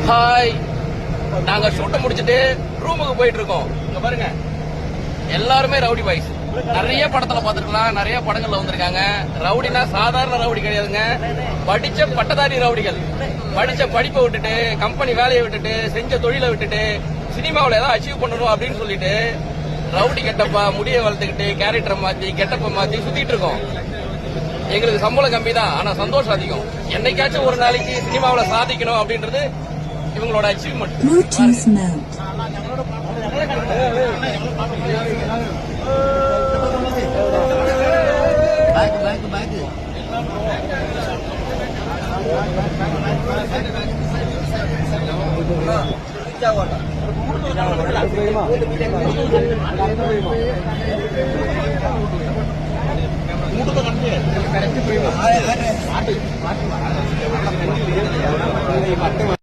Hi, நாங்க ஷூட்டை முடிச்சிட்டு ரூமுக்கு போயிட்டு இருக்கோம். இங்க பாருங்க, எல்லாருமே ரவுடி பாய்ஸ். நிறைய படத்துல பாத்துருக்கலாம், நிறைய படங்கள்ல வந்திருக்காங்க. ரவுடினா சாதாரண ரவுடி கிடையாதுங்க, படிச்ச பட்டதாரி ரவுடிகள். படிச்ச படிப்பை விட்டுட்டு, கம்பெனி வேலையை விட்டுட்டு, செஞ்ச தொழிலை விட்டுட்டு, சினிமாவில் ஏதாவது அச்சீவ் பண்ணணும் அப்படின்னு சொல்லிட்டு ரவுடி கெட்டப்பா, முடியை வளர்த்துக்கிட்டு, கேரக்டரை மாத்தி, கெட்டப்பை மாத்தி சுத்திட்டு இருக்கோம். எங்களுக்கு சம்பளம் கம்மி தான், ஆனா சந்தோஷம் அதிகம். என்னைக்காச்சும் ஒரு நாளைக்கு சினிமாவில் சாதிக்கணும் அப்படின்றது இவங்களோட அச்சீவ்மெண்ட்.